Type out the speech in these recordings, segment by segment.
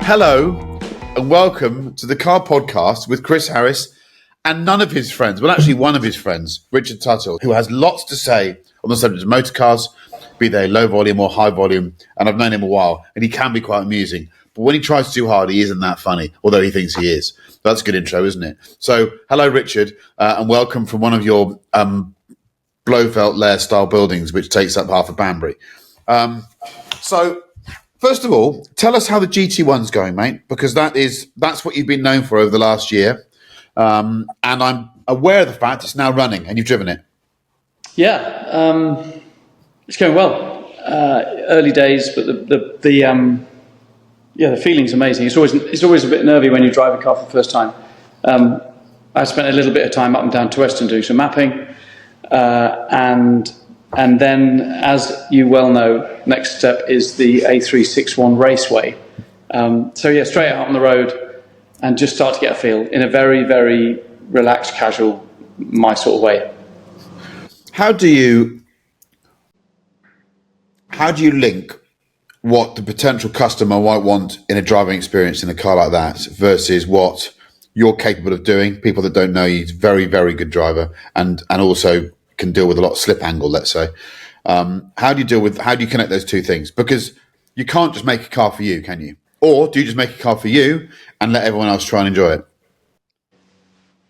Hello and welcome to the Car Podcast with Chris Harris and none of his friends. Well, actually one of his friends, Richard Tuthill, who has lots to say on the subject of motor cars, be they low volume or high volume. And I've known him a while and he can be quite amusing. But when he tries too hard, he isn't that funny, although he thinks he is. That's a good intro, isn't it? So, hello, Richard, and welcome from one of your Blofeld lair style buildings, which takes up half of Banbury. So, first of all, tell us how the GT1's going, mate, because that's what you've been known for over the last year. And I'm aware of the fact it's now running and you've driven it. Yeah, it's going well. Early days, but the feeling's amazing. It's always a bit nervy when you drive a car for the first time. I spent a little bit of time up and down to Western doing some mapping, and then, as you well know, next step is the A361 Raceway. Straight out on the road and just start to get a feel in a very, very relaxed, casual, my sort of way. How do you link what the potential customer might want in a driving experience in a car like that versus what you're capable of doing? People that don't know you, very, very good driver and also can deal with a lot of slip angle, let's say. How do you connect those two things? Because you can't just make a car for you, can you? Or do you just make a car for you and let everyone else try and enjoy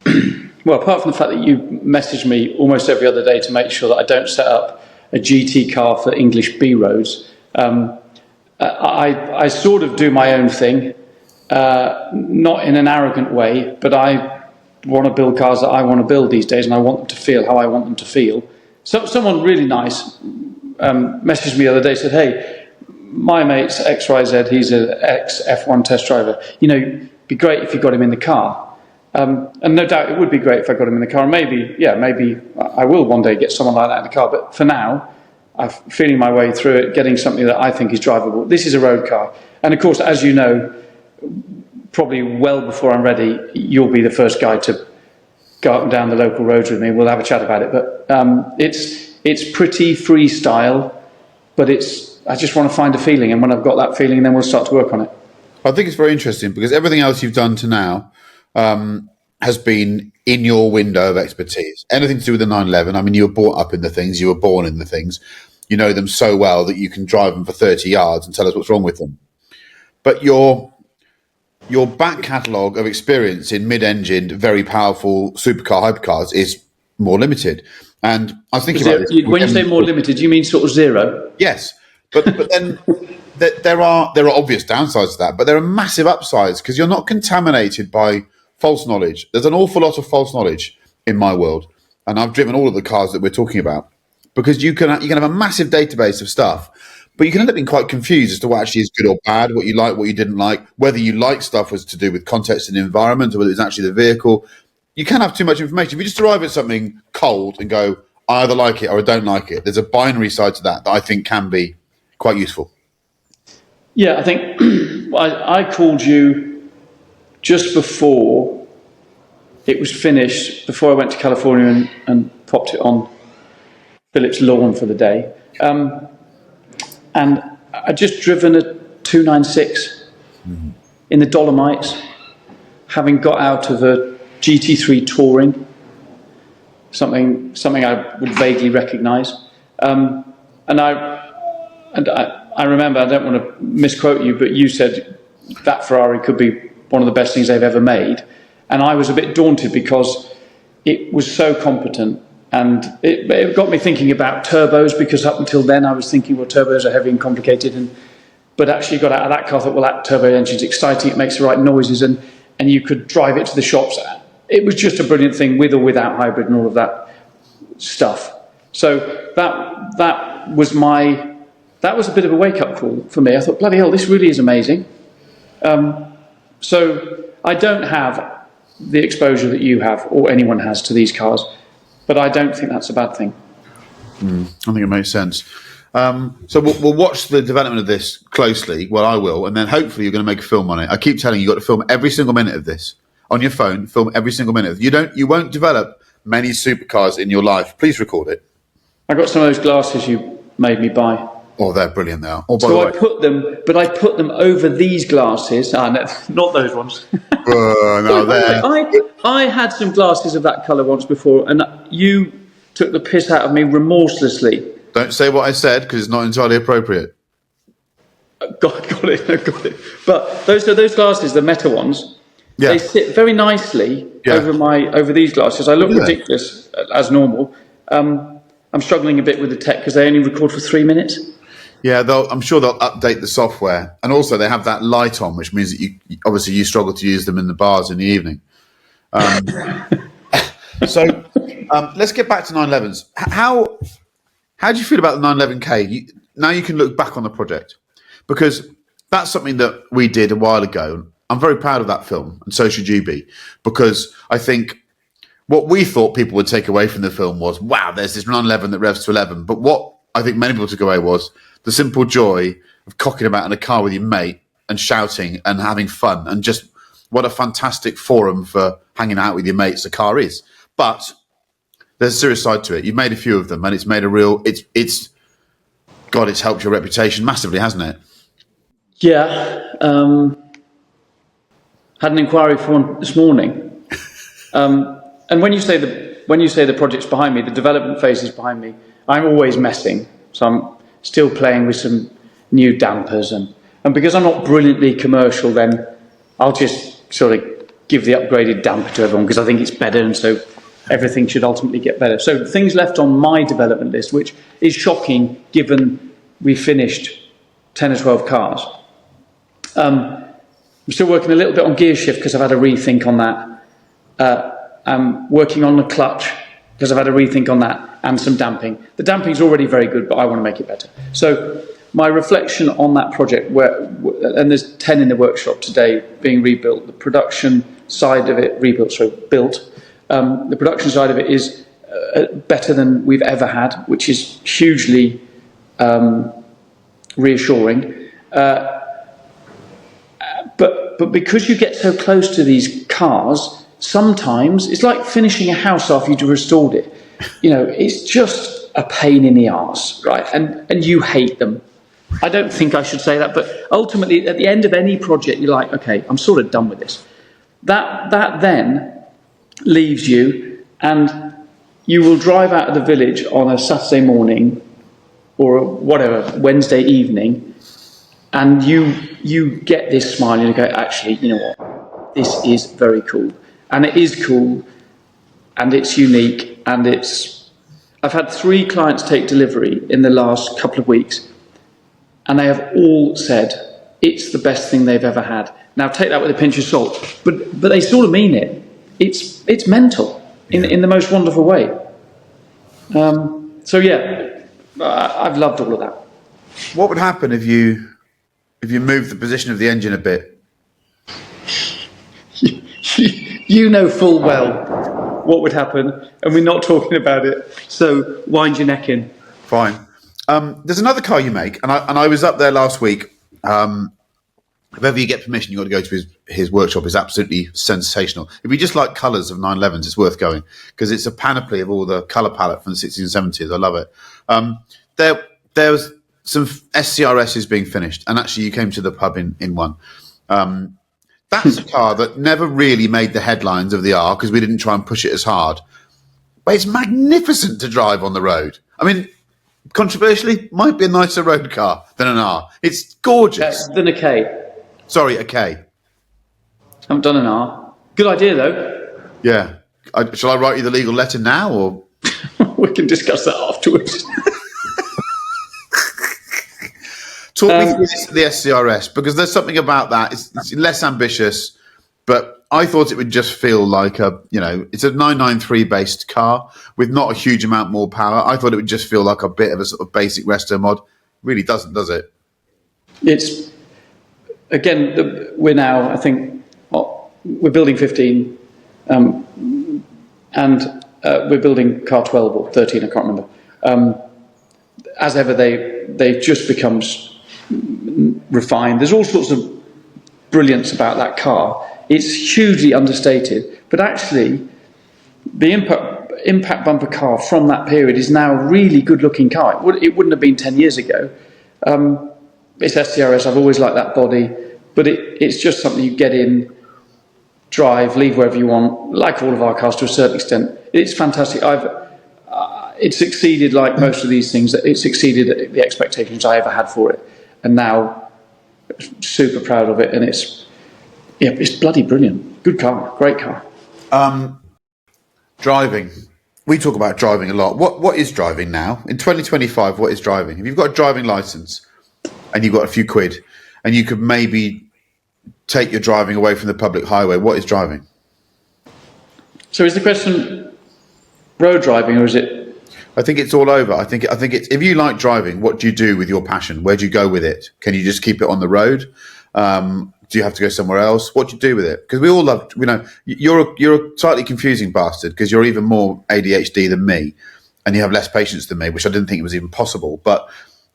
it? Well, apart from the fact that you message me almost every other day to make sure that I don't set up a GT car for English B roads, I sort of do my own thing, not in an arrogant way, but I want to build cars that I want to build these days, and I want them to feel how I want them to feel. So someone really nice messaged me the other day, said, "Hey, my mate's XYZ, he's an ex-F1 test driver. You know, it'd be great if you got him in the car." And no doubt it would be great if I got him in the car. Maybe I will one day get someone like that in the car. But for now, I'm feeling my way through it, getting something that I think is drivable. This is a road car. And of course, as you know, probably well before I'm ready, you'll be the first guy to go up and down the local roads with me. We'll have a chat about it. But it's pretty freestyle, but I just want to find a feeling. And when I've got that feeling, then we'll start to work on it. I think it's very interesting because everything else you've done to now has been in your window of expertise. Anything to do with the 911. I mean, you were brought up in the things, you were born in the things. You know them so well that you can drive them for 30 yards and tell us what's wrong with them. But your back catalogue of experience in mid-engined, very powerful supercar hypercars is more limited. And I was thinking about this. When you say more limited, you mean sort of zero? Yes, but then there are obvious downsides to that, but there are massive upsides because you're not contaminated by false knowledge. There's an awful lot of false knowledge in my world, and I've driven all of the cars that we're talking about because you can have a massive database of stuff, but you can end up being quite confused as to what actually is good or bad, what you like, what you didn't like, whether you like stuff was to do with context and environment or whether it's actually the vehicle. You can have too much information. If you just arrive at something cold and go, I either like it or I don't like it, there's a binary side to that I think can be quite useful. Yeah, I think I called you just before it was finished, before I went to California and popped it on Philip's lawn for the day. And I'd just driven a 296 in the Dolomites, having got out of a GT3 Touring, something I would vaguely recognise. And I remember, I don't want to misquote you, but you said that Ferrari could be one of the best things they've ever made. And I was a bit daunted because it was so competent. And it got me thinking about turbos, because up until then I was thinking, well, turbos are heavy and complicated. But actually got out of that car, thought, well, that turbo engine's exciting, it makes the right noises, and you could drive it to the shops. It was just a brilliant thing, with or without hybrid and all of that stuff. So that was a bit of a wake-up call for me. I thought, bloody hell, this really is amazing. So I don't have the exposure that you have or anyone has to these cars, but I don't think that's a bad thing. I think it makes sense. So we'll watch the development of this closely. Well, I will, and then hopefully you're going to make a film on it. I keep telling you, you've got to film every single minute of this on your phone. Film every single minute. You won't develop many supercars in your life. Please record it. I got some of those glasses you made me buy. Oh, they're brilliant now. Oh, by So the I way. put them over these glasses. No, not those ones. No, they're... I had some glasses of that colour once before, and you took the piss out of me remorselessly. Don't say what I said, because it's not entirely appropriate. Got it. But those glasses, the Meta ones, Yeah. they sit very nicely Yeah. over these glasses. I look Yeah. ridiculous as normal. I'm struggling a bit with the tech because they only record for 3 minutes. Yeah, I'm sure they'll update the software. And also they have that light on, which means that you struggle to use them in the bars in the evening. So let's get back to 911s. How do you feel about the 911K? Now you can look back on the project, because that's something that we did a while ago. I'm very proud of that film, and so should you be, because I think what we thought people would take away from the film was, wow, there's this 911 that revs to 11. But what I think many people took away was the simple joy of cocking about in a car with your mate and shouting and having fun, and just what a fantastic forum for hanging out with your mates a car is. But there's a serious side to it. You've made a few of them, and it's made a real... It's helped your reputation massively, hasn't it? Yeah. Had an inquiry for one this morning. And when you say the project's behind me, the development phase is behind me, I'm always messing. So I'm still playing with some new dampers, and because I'm not brilliantly commercial, then I'll just sort of give the upgraded damper to everyone because I think it's better, and so everything should ultimately get better. So things left on my development list, which is shocking given we finished 10 or 12 cars. I'm still working a little bit on gear shift because I've had a rethink on that. I'm working on the clutch because I've had a rethink on that, and some damping. The damping's already very good, but I want to make it better. So my reflection on that project, and there's 10 in the workshop today being rebuilt. The production side of it, built. The production side of it is better than we've ever had, which is hugely reassuring. But because you get so close to these cars, sometimes it's like finishing a house after you've restored it. It's just a pain in the arse, right? And you hate them. I don't think I should say that, but ultimately, at the end of any project, you're like, okay, I'm sort of done with this. That then leaves you, and you will drive out of the village on a Saturday morning or whatever, Wednesday evening, and you get this smile and you go, actually, you know what? This is very cool. And it is cool, and it's unique, and I've had 3 clients take delivery in the last couple of weeks, and they have all said it's the best thing they've ever had. Now, take that with a pinch of salt, but they sort of mean it. It's mental in the most wonderful way. So yeah, I've loved all of that. What would happen if you moved the position of the engine a bit? You know full well what would happen, and we're not talking about it, so wind your neck in. Fine. There's another car you make, and I was up there last week. If ever you get permission, you've got to go to his workshop. It's absolutely sensational. If you just like colours of 911s, it's worth going, because it's a panoply of all the colour palette from the 60s and 70s. I love it. There was some SCRSs being finished, and actually you came to the pub in one. That's a car that never really made the headlines of the R because we didn't try and push it as hard. But it's magnificent to drive on the road. I mean, controversially, might be a nicer road car than an R. It's gorgeous. Than a K. Sorry, a K. Haven't done an R. Good idea, though. Yeah. Shall I write you the legal letter now, or...? We can discuss that afterwards. Talk me through the SCRS, because there's something about that. It's less ambitious, but I thought it would just feel like it's a 993 based car with not a huge amount more power. I thought it would just feel like a bit of a sort of basic resto mod. Really doesn't, does it? It's, again, we're now, I think, we're building 15, and we're building car 12 or 13, I can't remember. As ever, they just become refined. There's all sorts of brilliance about that car. It's hugely understated, but actually the impact bumper car from that period is now a really good looking car. It wouldn't have been 10 years ago, It's SCRS. I've always liked that body, but it's just something you get in, drive, leave wherever you want. Like all of our cars to a certain extent, it's fantastic. It's exceeded, like most of these things, it's exceeded the expectations I ever had for it, and now super proud of it. And it's bloody brilliant. Good car, great car. Driving. We talk about driving a lot. What is driving now in 2025? What is driving? If you've got a driving license and you've got a few quid, and you could maybe take your driving away from the public highway, what is driving? So is the question road driving, or is it? I think it's all over. I think it's, if you like driving, what do you do with your passion? Where do you go with it? Can you just keep it on the road? Do you have to go somewhere else? What do you do with it? Because we all love, you're a slightly confusing bastard, because you're even more ADHD than me, and you have less patience than me, which I didn't think it was even possible. But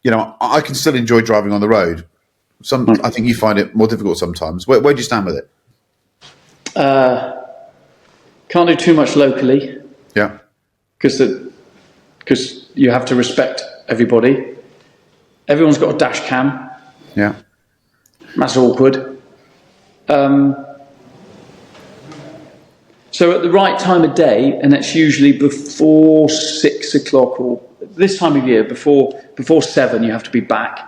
I can still enjoy driving on the road. I think you find it more difficult sometimes. Where do you stand with it? Can't do too much locally. Yeah. Because you have to respect everybody. Everyone's got a dash cam. Yeah. That's awkward. So at the right time of day, and that's usually before 6 o'clock, or this time of year, before 7, you have to be back.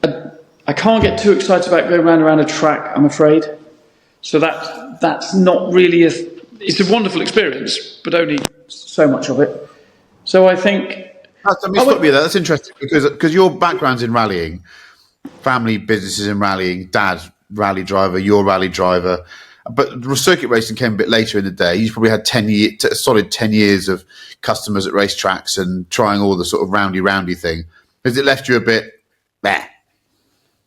I can't get too excited about going around a track, I'm afraid. So that's not really it's a wonderful experience, but only so much of it. So I think... That's interesting, because your background's in rallying, family businesses in rallying, dad rally driver, you're rally driver, but circuit racing came a bit later in the day. You probably had a solid 10 years of customers at racetracks and trying all the sort of roundy thing. Has it left you a bit meh?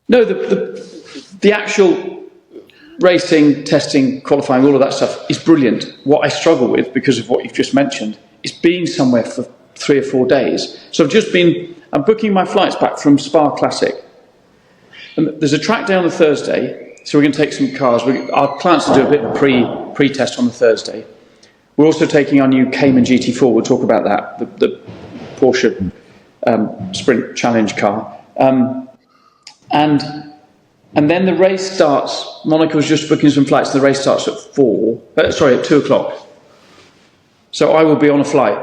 No, the actual racing, testing, qualifying, all of that stuff is brilliant. What I struggle with, because of what you've just mentioned, is being somewhere for 3 or 4 days. So I'm booking my flights back from Spa Classic. And there's a track day on the Thursday, so we're going to take some cars. Our plans to do a bit of pre-test on the Thursday. We're also taking our new Cayman GT4. We'll talk about that, the Porsche Sprint Challenge car. And then the race starts. Monica was just booking some flights. The race starts at 2 o'clock. So I will be on a flight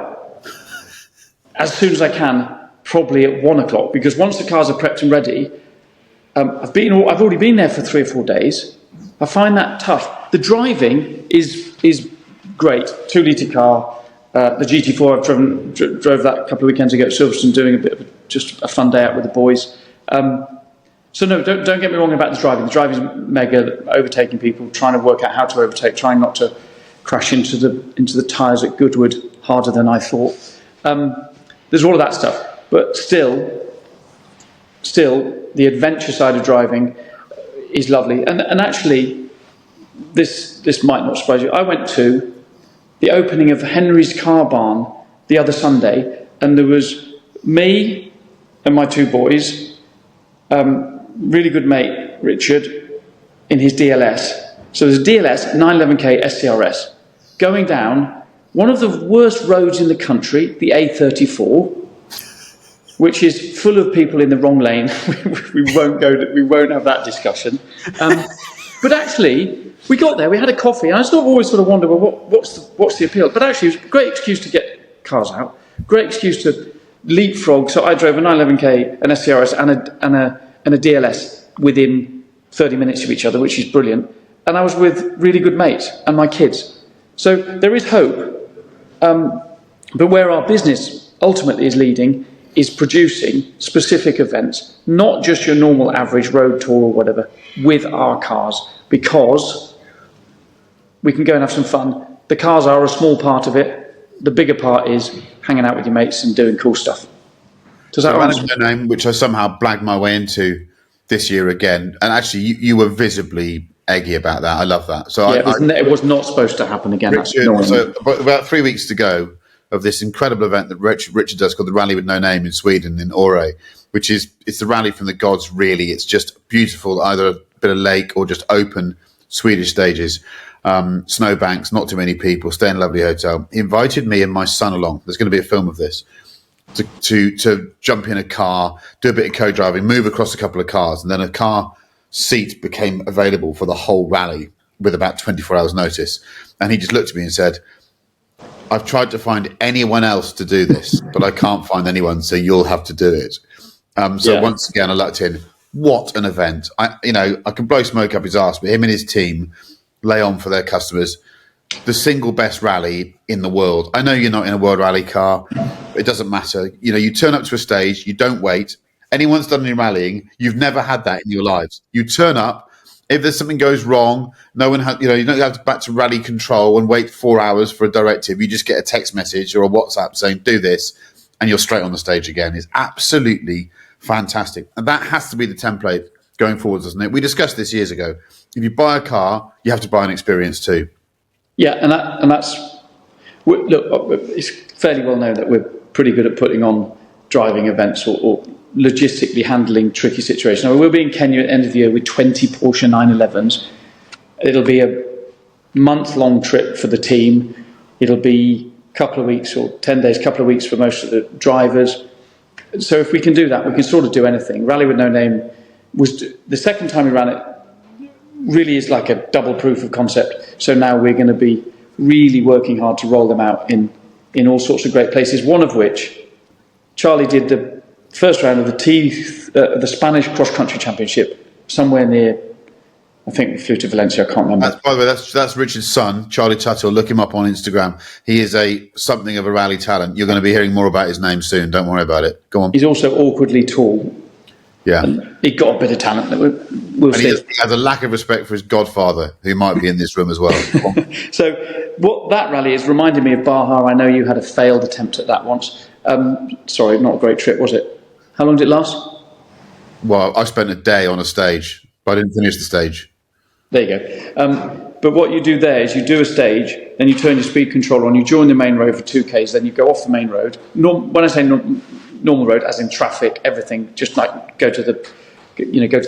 as soon as I can, probably at 1 o'clock, because once the cars are prepped and ready, I've already been there for 3 or 4 days. I find that tough. The driving is great. 2-litre car. The GT4, I drove that a couple of weekends ago at Silverstone, doing a bit of just a fun day out with the boys. So no, don't get me wrong about the driving. The driving is mega, overtaking people, trying to work out how to overtake, trying not to crash into the tyres at Goodwood harder than I thought. There's all of that stuff, but still, the adventure side of driving is lovely. And actually, this might not surprise you. I went to the opening of Henry's Car Barn the other Sunday, and there was me and my 2 boys, really good mate Richard in his DLS. So there's a DLS 911K SCRS going down one of the worst roads in the country, the A34, which is full of people in the wrong lane. we won't have that discussion. But actually, we got there. We had a coffee, and I always sort of wonder, well, what's the appeal? But actually, it was a great excuse to get cars out. Great excuse to leapfrog. So I drove a 911K, an SCRS, and a DLS within 30 minutes of each other, which is brilliant. And I was with really good mates and my kids. So there is hope. But where our business ultimately is leading is producing specific events, not just your normal average road tour or whatever, with our cars, because we can go and have some fun. The cars are a small part of it. The bigger part is hanging out with your mates and doing cool stuff. Does that answer? My name, which I somehow blagged my way into this year again, and actually you were visibly eggy about that. I love that. So yeah, it was not supposed to happen again. Richard, so about 3 weeks to go of this incredible event that Richard does called the Rally with No Name in Sweden, in Åre, which is, it's the rally from the gods, really. It's just beautiful, either a bit of lake or just open Swedish stages, snowbanks, not too many people, stay in a lovely hotel. He invited me and my son along. There's going to be a film of this. to jump in a car, do a bit of co-driving, move across a couple of cars, and then a car seat became available for the whole rally with about 24 hours notice. And he just looked at me and said, I've tried to find anyone else to do this, but I can't find anyone, so you'll have to do it. Once again, I lucked in. What an event. I can blow smoke up his arse, but him and his team lay on for their customers. The single best rally in the world. I know you're not in a world rally car. It doesn't matter. You turn up to a stage, you don't wait. Anyone's done any rallying, you've never had that in your lives. You turn up, if there's something goes wrong, no one has, you don't have to back to rally control and wait 4 hours for a directive. You just get a text message or a WhatsApp saying, do this, and you're straight on the stage again. It's absolutely fantastic. And that has to be the template going forwards, doesn't it? We discussed this years ago. If you buy a car, you have to buy an experience too. Yeah, and that's look. It's fairly well known that we're pretty good at putting on driving events or logistically handling tricky situations. Now, we'll be in Kenya at the end of the year with 20 Porsche 911s. It'll be a month-long trip for the team. It'll be a couple of weeks or 10 days, couple of weeks for most of the drivers. So if we can do that, we can sort of do anything. Rally with No Name was the second time we ran it. Really is like a double proof of concept. So now we're going to be really working hard to roll them out in all sorts of great places. One of which, Charlie did the first round of the Spanish cross country championship somewhere near. I think we flew to Valencia. I can't remember. By the way, that's Richard's son, Charlie Tuthill. Look him up on Instagram. He is something of a rally talent. You're going to be hearing more about his name soon. Don't worry about it. Go on. He's also awkwardly tall. Yeah, and he got a bit of talent. We'll see. He has a lack of respect for his godfather, who might be in this room as well. So, what that rally is reminding me of Baja. I know you had a failed attempt at that once. Sorry, not a great trip, was it? How long did it last? Well, I spent a day on a stage, but I didn't finish the stage. There you go. But what you do there is you do a stage, then you turn your speed control on, you join the main road for 2Ks, then you go off the main road. When I say normal road, as in traffic, everything, just like go to the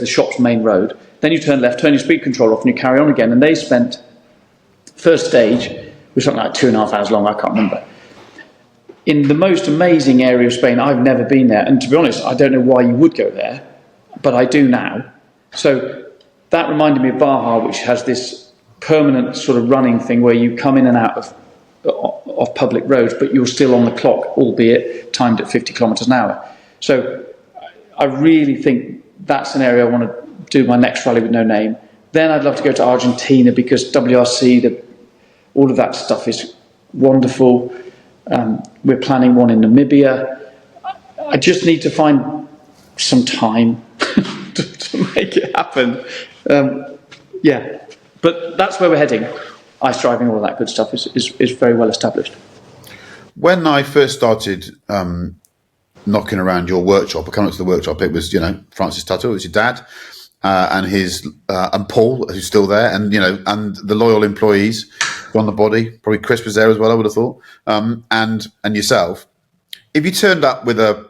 shop's main road. Then you turn left, turn your speed control off, and you carry on again. And they spent first stage, was something like 2.5 hours long, I can't remember, in the most amazing area of Spain. I've never been there, and to be honest, I don't know why you would go there, but I do now. So that reminded me of Baja, which has this permanent sort of running thing where you come in and out of public roads, but you're still on the clock, albeit timed at 50 kilometres an hour. So I really think that's an area I want to do my next rally with No Name. Then I'd love to go to Argentina because WRC, all of that stuff is wonderful. We're planning one in Namibia. I just need to find some time to make it happen. Yeah, but that's where we're heading. Ice driving, all of that good stuff is very well established. When I first started knocking around your workshop, or coming up to the workshop, it was Francis Tuthill, it was your dad, and Paul, who's still there, and and the loyal employees on the body. Probably Chris was there as well, I would have thought, and yourself. If you turned up with a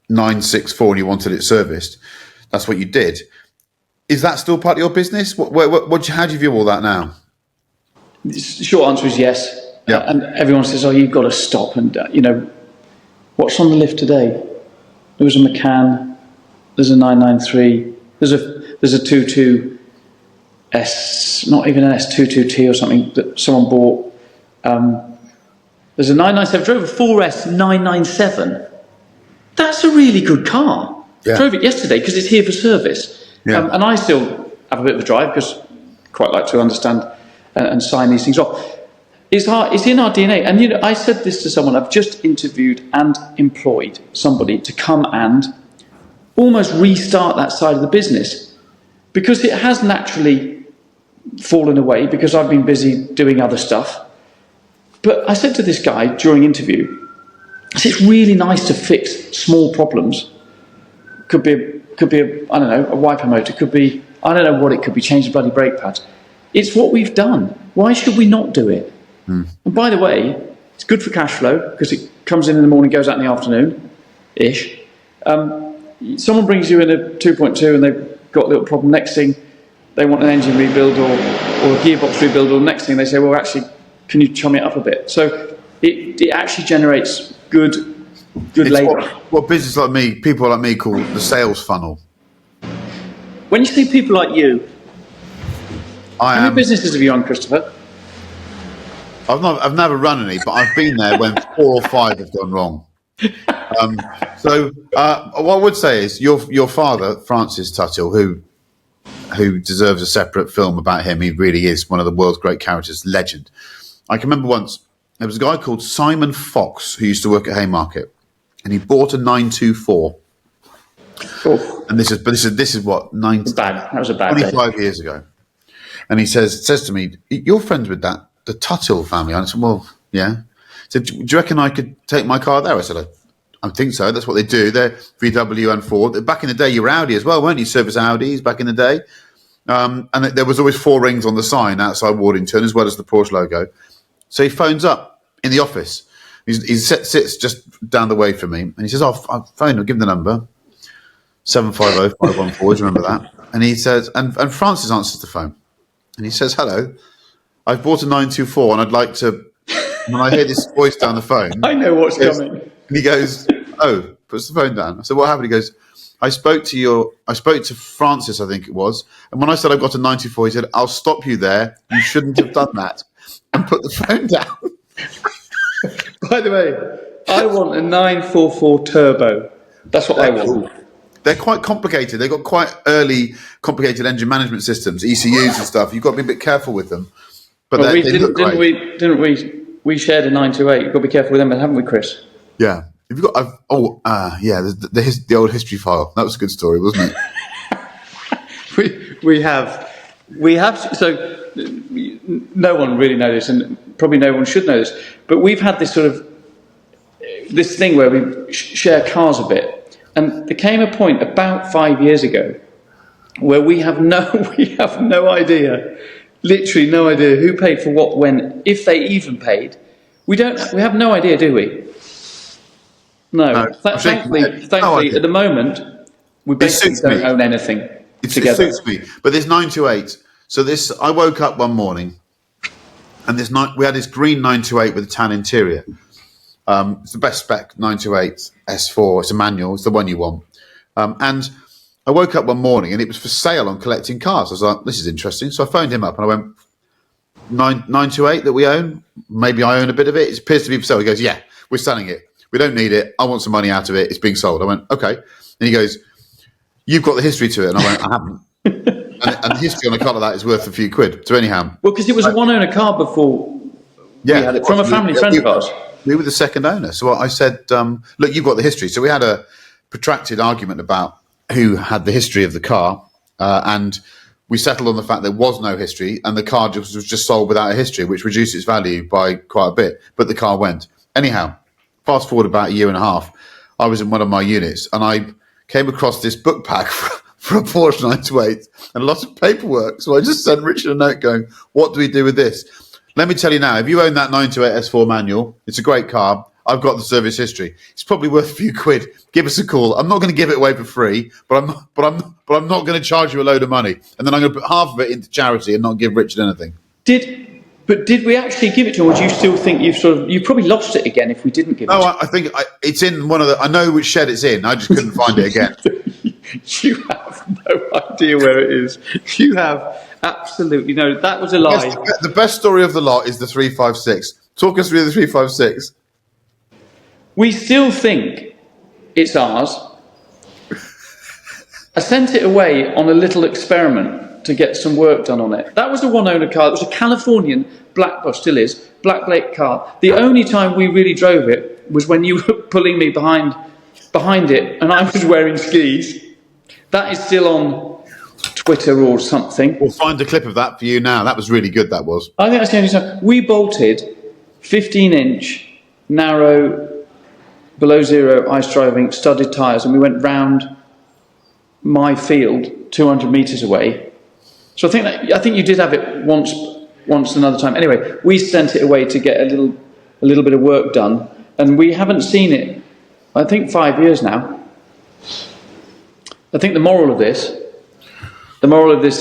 964 and you wanted it serviced, that's what you did. Is that still part of your business? How do you view all that now? The short answer is yes. Yeah. And everyone says, "Oh, you've got to stop." And what's on the lift today? There was a McCann. There's a 993. There's a 22S, not even an S22T or something that someone bought. There's a 997. Drove a 4S 997. That's a really good car. Yeah. Drove it yesterday because it's here for service. Yeah. And I still have a bit of a drive because I quite like to understand and sign these things off. It's hard. It's in our DNA. And I said this to someone. I've just interviewed and employed somebody to come and almost restart that side of the business because it has naturally fallen away because I've been busy doing other stuff. But I said to this guy during interview, I said, it's really nice to fix small problems. Could be a wiper motor. Could be, I don't know what it could be, change the bloody brake pads. It's what we've done. Why should we not do it? And by the way, it's good for cash flow because it comes in the morning, goes out in the afternoon-ish. Someone brings you in a 2.2 and they've got a little problem. Next thing, they want an engine rebuild or a gearbox rebuild, or next thing they say, well, actually, can you chum it up a bit? So it actually generates good Good It's labour. what business like me, people like me call the sales funnel. When you see people like you, how many businesses have you on, Christopher? I've never run any, but I've been there when 4 or 5 have gone wrong. What I would say is your father, Francis Tuthill, who deserves a separate film about him. He really is one of the world's great characters, legend. I can remember once there was a guy called Simon Fox who used to work at Haymarket, and he bought a 924. Oh, And this is what that was a bad 25 day. years ago. And he says to me, "You're friends with the Tuthill family?" I said, "Well, yeah." He said, "Do you reckon I could take my car there?" I said, I think so. That's what they do. They're VW and Ford. Back in the day, you were Audi as well, weren't you? Service Audis back in the day. And there was always 4 rings on the sign outside Wardington, as well as the Porsche logo. So he phones up in the office. He sits just down the way from me, and he says, "I'll phone him, give him the number, 750-514, do you remember that?" And he says, and Francis answers the phone, and he says, "Hello, I've bought a 924, and I'd like to." When I hear this voice down the phone, I know what's coming. and he goes, "Oh," puts the phone down. I said, "What happened?" He goes, I spoke to Francis, I think it was, and when I said I got a 94, he said, "I'll stop you there. You shouldn't have done that," and put the phone down. By the way, I want a 944 turbo. That's what I want. Cool. They're quite complicated. They've got quite early, complicated engine management systems, ECUs and stuff. You've got to be a bit careful with them. But Well, didn't we? We shared a 928. You've got to be careful with them, haven't we, Chris? Yeah. Have you got? The old history file. That was a good story, wasn't it? we have. So no one really knows this, and probably no one should know this. But we've had this sort of this thing where we share cars a bit, and there came a point about 5 years ago where we have no idea, literally no idea who paid for what, when, if they even paid. We have no idea, do we? No. Thankfully, at the moment, we basically don't own anything together. It suits me. But this 928. So I woke up one morning, and we had this green 928 with a tan interior. It's the best spec 928 S4. It's a manual. It's the one you want. And I woke up one morning, and it was for sale on Collecting Cars. I was like, "This is interesting." So I phoned him up, and I went, 928 that we own? Maybe I own a bit of it. It appears to be for sale. He goes, "Yeah, we're selling it. We don't need it. I want some money out of it. It's being sold." I went, "Okay." And he goes, "You've got the history to it." And I went, "I haven't." and the history on a car like that is worth a few quid. So anyhow. Well, because it was a one-owner car before we had it, from a family friend of ours. We were the second owner. So I said, "Look, you've got the history." So we had a protracted argument about who had the history of the car. And we settled on the fact there was no history, and the car was just sold without a history, which reduced its value by quite a bit. But the car went. Anyhow, fast forward about a year and a half, I was in one of my units, and I came across this book pack for a Porsche 928 and a lot of paperwork. So I just sent Richard a note going, "What do we do with this?" Let me tell you now, if you own that 928 S4 manual, it's a great car. I've got the service history. It's probably worth a few quid. Give us a call. I'm not going to give it away for free, but I'm not going to charge you a load of money. And then I'm going to put half of it into charity and not give Richard anything. Did we actually give it to him, or do you still think you probably lost it again if we didn't give it to him? No, I think it's in one of the... I know which shed it's in. I just couldn't find it again. You have no idea where it is. You have absolutely no... That was a lie. The best story of the lot is the 356. Talk us through the 356. We still think it's ours. I sent it away on a little experiment to get some work done on it. That was a one-owner car. It was a Californian black, well, still is, black plate car. The only time we really drove it was when you were pulling me behind it, and I was wearing skis. That is still on Twitter or something. We'll find a clip of that for you now. That was really good, that was. I think that's the only time. We bolted 15-inch, narrow, below zero ice driving, studded tyres, and we went round my field 200 metres away. So I think you did have it once another time. Anyway, we sent it away to get a little bit of work done, and we haven't seen it, I think, 5 years now. I think the moral of this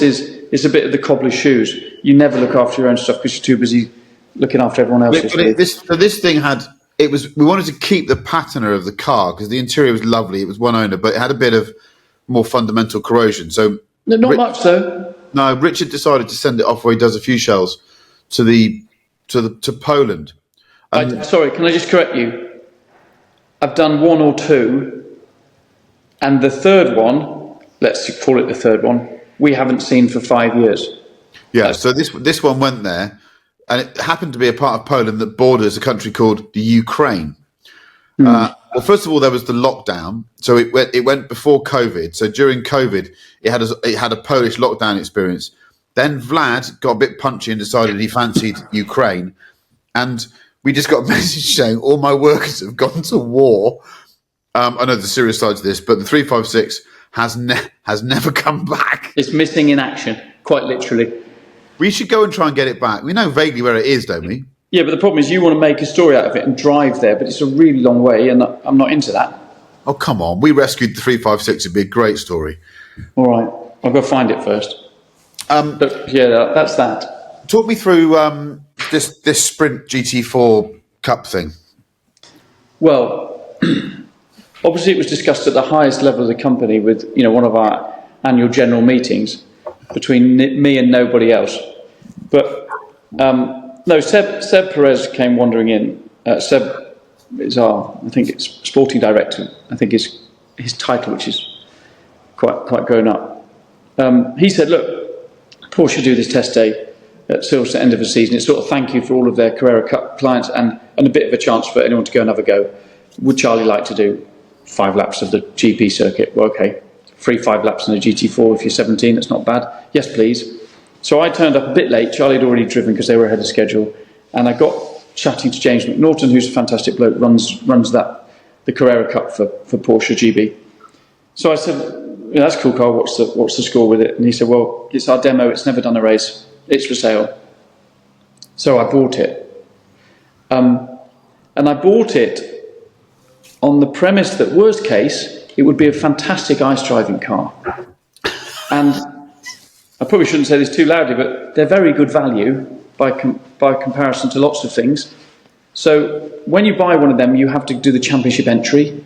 is a bit of the cobbler's shoes. You never look after your own stuff because you're too busy looking after everyone else's. This thing had we wanted to keep the patina of the car because the interior was lovely. It was one owner, but it had a bit of more fundamental corrosion. So No, not much though. no, Richard decided to send it off where he does a few shells to Poland. Sorry, can I just correct you? I've done one or two, and the third one, let's call it the third one, we haven't seen for 5 years. Yeah, so this one went there, and it happened to be a part of Poland that borders a country called the Ukraine. Well, first of all, there was the lockdown, so it went before COVID. So during COVID, it had a Polish lockdown experience. Then Vlad got a bit punchy and decided he fancied Ukraine, and we just got a message saying all my workers have gone to war. I know the serious side to this, but the 356 has never come back. It's missing in action, quite literally. We should go and try and get it back. We know vaguely where it is, don't we? Yeah, but the problem is you want to make a story out of it and drive there, but it's a really long way, and I'm not into that. Oh, come on. We rescued the 356. It'd be a great story. All right. I'll go find it first. But yeah, that's that. Talk me through this Sprint GT4 Cup thing. Well, obviously it was discussed at the highest level of the company with, one of our annual general meetings between me and nobody else. But no, Seb Perez came wandering in. Seb is I think it's sporting director. I think his title, which is quite grown up. He said, look, Porsche do this test day at Silverstone end of the season. It's sort of thank you for all of their Carrera Cup clients and a bit of a chance for anyone to go and have a go. Would Charlie like to do 5 laps of the GP circuit? Well, okay, free 5 laps in a GT4 if you're 17, that's not bad. Yes, please. So I turned up a bit late. Charlie had already driven because they were ahead of schedule. And I got chatting to James McNaughton, who's a fantastic bloke, runs the Carrera Cup for Porsche GB. So I said, that's cool, Carl, what's the score with it? And he said, well, it's our demo, it's never done a race, it's for sale. So I bought it. And I bought it on the premise that, worst case, it would be a fantastic ice driving car. And I probably shouldn't say this too loudly, but they're very good value by comparison to lots of things. So when you buy one of them, you have to do the championship entry.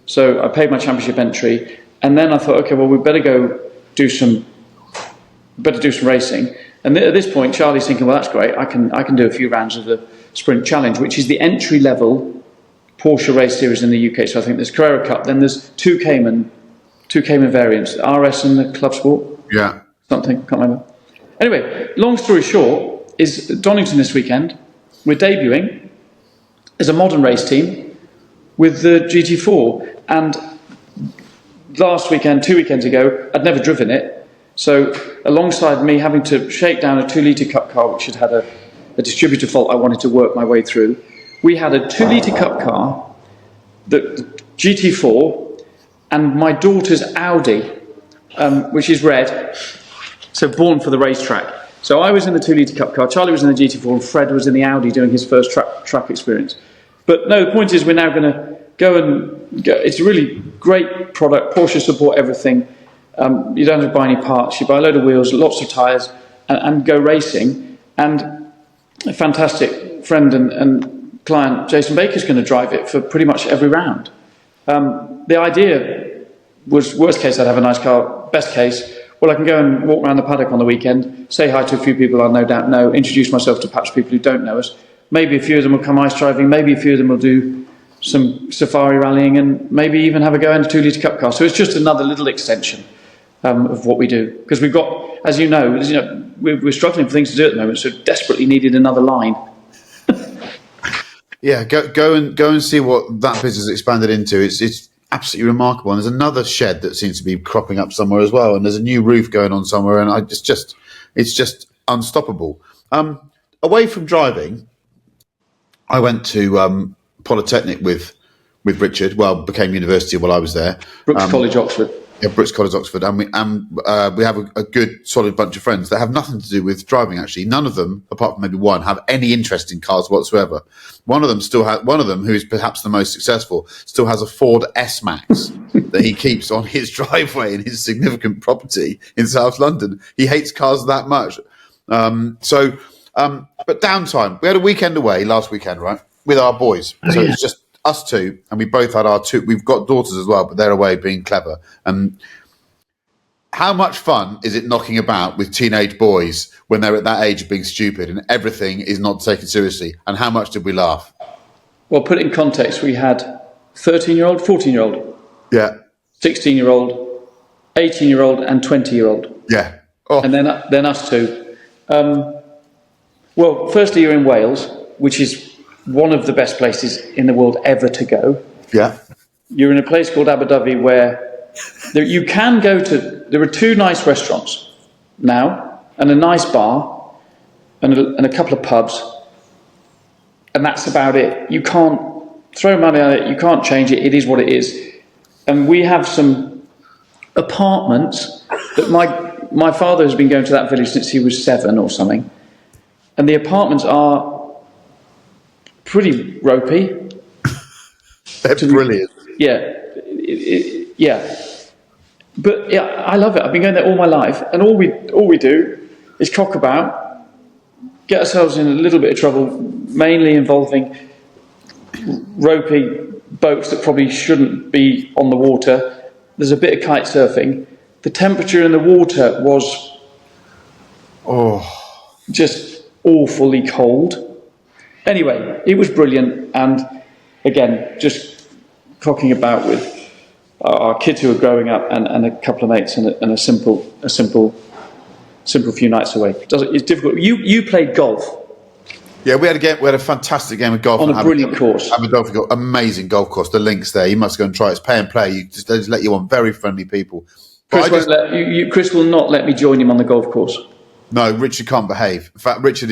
So I paid my championship entry, and then I thought, okay, well, we better do some racing. And at this point, Charlie's thinking, well, that's great. I can do a few rounds of the Sprint Challenge, which is the entry level Porsche race series in the UK. So I think there's Carrera Cup, then there's two Cayman variants, the RS and the Club Sport. Yeah. Something, can't remember. Anyway, long story short, is Donington this weekend, we're debuting as a modern race team with the GT4. And last weekend, 2 weekends ago, I'd never driven it. So alongside me having to shake down a 2-litre Cup car, which had a distributor fault I wanted to work my way through, we had a 2-litre Cup car, the GT4, and my daughter's Audi, which is red, so born for the racetrack. So I was in the 2-litre Cup car, Charlie was in the GT4, and Fred was in the Audi doing his first track experience. But no, the point is we're now going to go. It's a really great product. Porsche support everything. You don't have to buy any parts. You buy a load of wheels, lots of tyres, and go racing. And a fantastic friend and client, Jason Baker's going to drive it for pretty much every round. The idea was, worst case, I'd have a nice car. Best case, well, I can go and walk around the paddock on the weekend, say hi to a few people I no doubt know, introduce myself to perhaps people who don't know us. Maybe a few of them will come ice driving, maybe a few of them will do some safari rallying, and maybe even have a go in a 2-litre Cup car. So it's just another little extension of what we do. Because we've got, as you know, we're struggling for things to do at the moment, so desperately needed another line. Yeah, go and see what that business expanded into. It's absolutely remarkable. And there's another shed that seems to be cropping up somewhere as well, and there's a new roof going on somewhere, and it's just unstoppable. Away from driving, I went to Polytechnic with Richard. Well, became university while I was there. Brooks College, Oxford. Yeah, Brooks College, Oxford, and we have a good, solid bunch of friends that have nothing to do with driving. Actually, none of them, apart from maybe one, have any interest in cars whatsoever. One of them, who is perhaps the most successful, still has a Ford S-Max that he keeps on his driveway in his significant property in South London. He hates cars that much. But Downtime. We had a weekend away last weekend, right? with our boys. So it's just us two, and we both had our two. We've got daughters as well, but they're away being clever. And how much fun is it knocking about with teenage boys when they're at that age of being stupid and everything is not taken seriously? And how much did we laugh? Well, put it in context, we had 13-year-old, 14-year-old, Yeah. 16-year-old, 18-year-old, and 20-year-old. Yeah. Oh. And then us two. Well, firstly, you're in Wales, which is one of the best places in the world ever to go. Yeah. You're in a place called Abu Dhabi where you can go to. There are two nice restaurants now, and a nice bar, and a couple of pubs, and that's about it. You can't throw money at it. You can't change it. It is what it is. And we have some apartments that my father has been going to that village since he was 7 or something, and the apartments are pretty ropey. They're brilliant. Yeah, yeah. But yeah, I love it. I've been going there all my life, and all we do is cock about, get ourselves in a little bit of trouble, mainly involving ropey boats that probably shouldn't be on the water. There's a bit of kite surfing. The temperature in the water was just awfully cold. Anyway, it was brilliant, and again, just cocking about with our kids who are growing up and a couple of mates and a simple few nights away. It's difficult. You played golf. Yeah, we had a fantastic game of golf on a brilliant course. Amazing golf course. The links there. You must go and try it. It's pay and play. They just let you on. Very friendly people. Chris will not let me join him on the golf course. No, Richard can't behave. In fact, Richard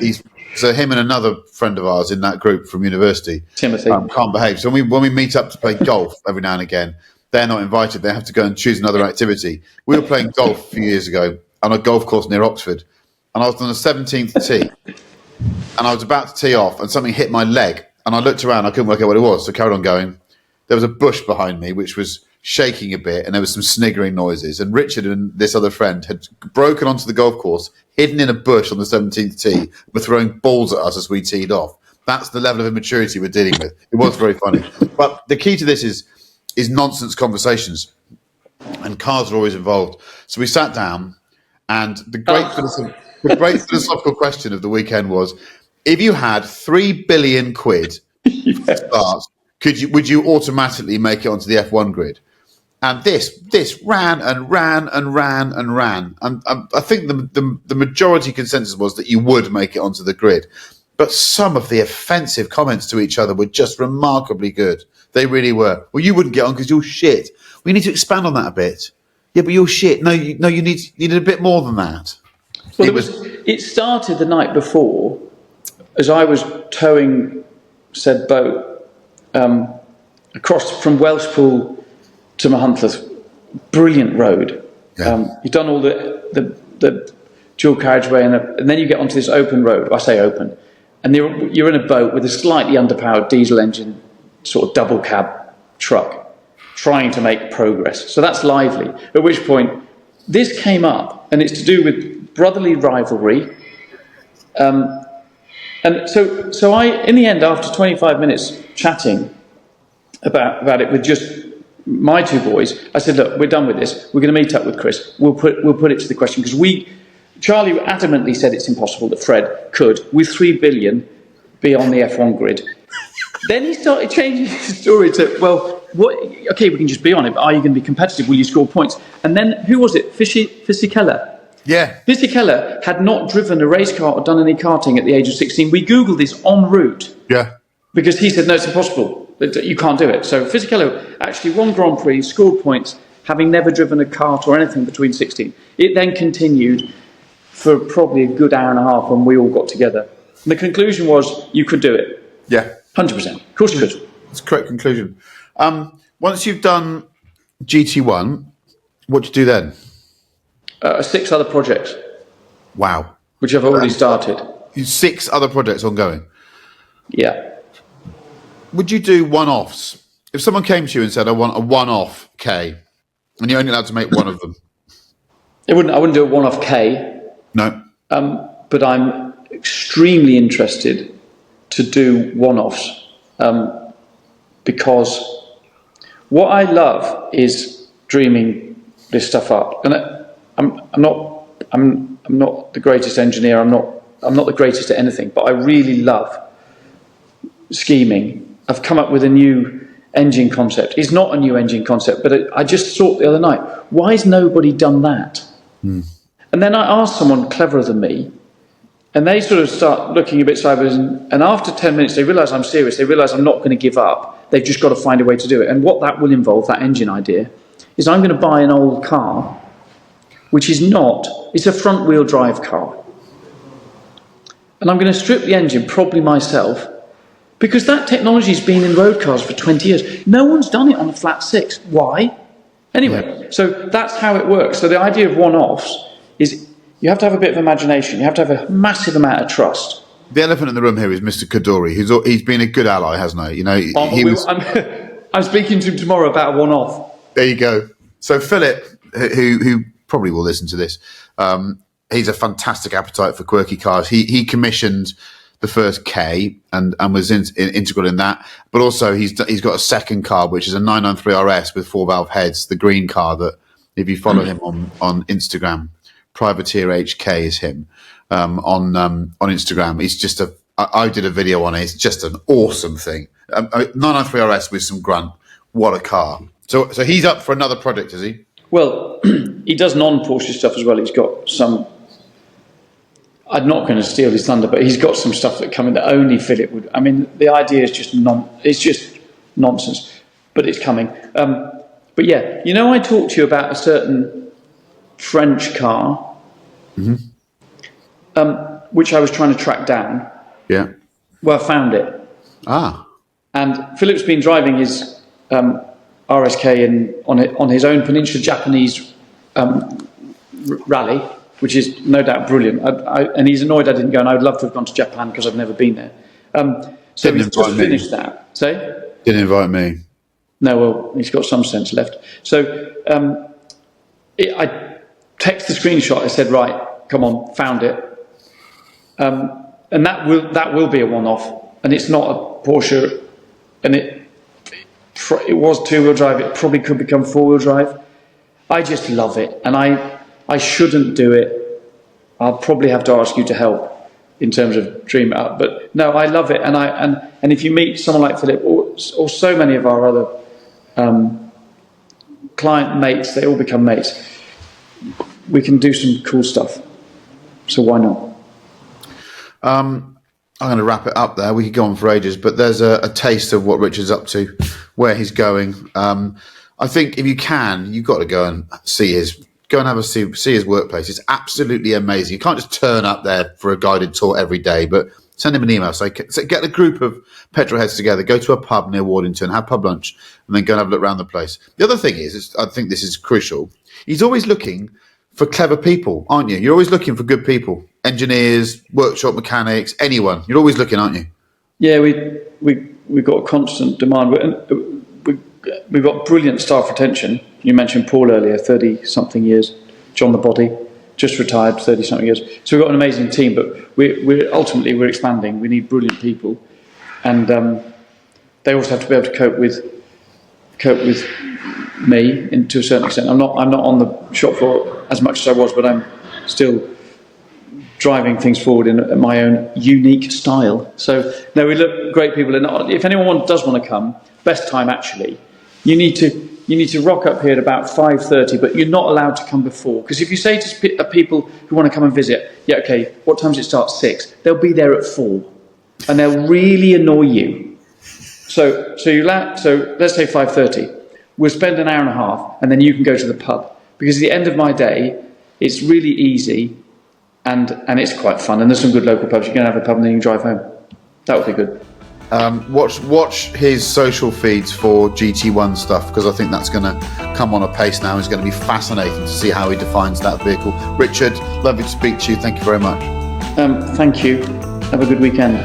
he's so him and another friend of ours in that group from university, Timothy, can't behave. So when we meet up to play golf every now and again, they're not invited. They have to go and choose another activity. We were playing golf a few years ago on a golf course near Oxford, and I was on the 17th tee, and I was about to tee off, and something hit my leg, and I looked around. I couldn't work out what it was, so I carried on going. There was a bush behind me, which was shaking a bit, and there was some sniggering noises. And Richard and this other friend had broken onto the golf course, hidden in a bush on the 17th tee, were throwing balls at us as we teed off. That's the level of immaturity we're dealing with. It was very funny. But the key to this is nonsense conversations, and cars are always involved. So we sat down, and the great philosophical question of the weekend was, if you had 3 billion quid to start, would you automatically make it onto the F1 grid? And this ran and ran and ran and ran. And I think the majority consensus was that you would make it onto the grid. But some of the offensive comments to each other were just remarkably good. They really were. Well, you wouldn't get on because you're shit. We need to expand on that a bit. Yeah, but you're shit. No, you needed a bit more than that. Well, it started the night before as I was towing said boat across from Welshpool to Mahuntleth. Brilliant road. Yeah. You've done all the dual carriageway, and then you get onto this open road. I say open, and you're in a boat with a slightly underpowered diesel engine, sort of double cab truck, trying to make progress. So that's lively. At which point, this came up, and it's to do with brotherly rivalry. And so I, in the end, after 25 minutes chatting about it with just my two boys, I said, look, we're done with this. We're going to meet up with Chris. We'll put it to the question, because Charlie adamantly said it's impossible that Fred could, with 3 billion, be on the F1 grid. Then he started changing his story to, well, okay, we can just be on it, but are you going to be competitive? Will you score points? And then, who was it? Fisichella. Yeah. Fisichella had not driven a race car or done any karting at the age of 16. We Googled this en route. Yeah. Because he said, no, it's impossible. You can't do it. So Fisichella actually won Grand Prix, scored points, having never driven a kart or anything between 16. It then continued for probably a good hour and a half when we all got together. And the conclusion was, you could do it. Yeah. 100%. Of course you could. That's a correct conclusion. Once you've done GT1, what do you do then? 6 other projects. Wow. Which I've already started. 6 other projects ongoing? Yeah. Would you do one-offs? If someone came to you and said, I want a one-off K, and you're only allowed to make one of them? I wouldn't do a one-off K. No. But I'm extremely interested to do one-offs because what I love is dreaming this stuff up. And I'm not the greatest engineer. I'm not the greatest at anything, but I really love scheming. I've come up with a new engine concept. It's not a new engine concept, but I just thought the other night, why has nobody done that? And then I asked someone cleverer than me, and they sort of start looking a bit sideways, and after 10 minutes they realise I'm serious, they realise I'm not going to give up, they've just got to find a way to do it. And what that will involve, that engine idea, is I'm going to buy an old car, which is not, it's a front wheel drive car. And I'm going to strip the engine, probably myself, because that technology's been in road cars for 20 years. No one's done it on a flat six. Why? Anyway, so that's how it works. So the idea of one-offs is you have to have a bit of imagination. You have to have a massive amount of trust. The elephant in the room here is Mr. Kaduri. He's been a good ally, hasn't he? You know, I'm speaking to him tomorrow about a one-off. There you go. So Philip, who probably will listen to this, he's a fantastic appetite for quirky cars. He commissioned the first K and was integral in that, but also he's got a second car which is a 993 RS with 4-valve heads, the green car that if you follow him on Instagram, Privateer HK is him on Instagram. He's just I did a video on it. It's just an awesome thing. 993 RS with some grunt. What a car! So he's up for another project, is he? Well, he does non-Porsche stuff as well. He's got some. I'm not going to steal his thunder, but he's got some stuff that coming that only Philip would. I mean, the idea is just it's just nonsense, but it's coming. But yeah, you know, I talked to you about a certain French car, which I was trying to track down. Yeah. Well, I found it. And Philip's been driving his RSK on his own Peninsula Japanese rally, which is no doubt brilliant. And he's annoyed I didn't go, and I would love to have gone to Japan because I've never been there. So he's just finished that. Say? Didn't invite me. No, well, he's got some sense left. So I texted the screenshot. I said, right, come on, found it. And that will be a one-off. And it's not a Porsche. And it was two-wheel drive. It probably could become four-wheel drive. I just love it. And I shouldn't do it. I'll probably have to ask you to help in terms of dream it up. But no, I love it. And if you meet someone like Philip or so many of our other client mates, they all become mates. We can do some cool stuff. So why not? I'm going to wrap it up there. We could go on for ages, but there's a taste of what Richard's up to, where he's going. I think if you can, you've got to go and see his workplace. It's absolutely amazing. You can't just turn up there for a guided tour every day, but send him an email. So get a group of petrolheads together, go to a pub near Wardington, have pub lunch, and then go and have a look around the place. The other thing is I think this is crucial. He's always looking for clever people, aren't you? You're always looking for good people, engineers, workshop mechanics, anyone. You're always looking, aren't you? Yeah, we've got a constant demand. We've got brilliant staff retention. You mentioned Paul earlier, 30-something years. John the Body, just retired, 30-something years. So we've got an amazing team, but we're expanding. We need brilliant people, and they also have to be able to cope with me to a certain extent. I'm not on the shop floor as much as I was, but I'm still driving things forward in my own unique style. So no, we look great people, and if anyone does want to come, best time actually. You need to rock up here at about 5:30, but you're not allowed to come before. Because if you say to people who want to come and visit, yeah, okay, what time does it start? 6. They'll be there at 4, and they'll really annoy you. So let's say 5:30. We'll spend an hour and a half, and then you can go to the pub. Because at the end of my day, it's really easy, and it's quite fun. And there's some good local pubs. You can have a pub, and then you can drive home. That would be good. Watch his social feeds for GT1 stuff, because I think that's going to come on a pace now. It's going to be fascinating to see how he defines that vehicle. Richard, lovely to speak to you. Thank you very much. Thank you. Have a good weekend.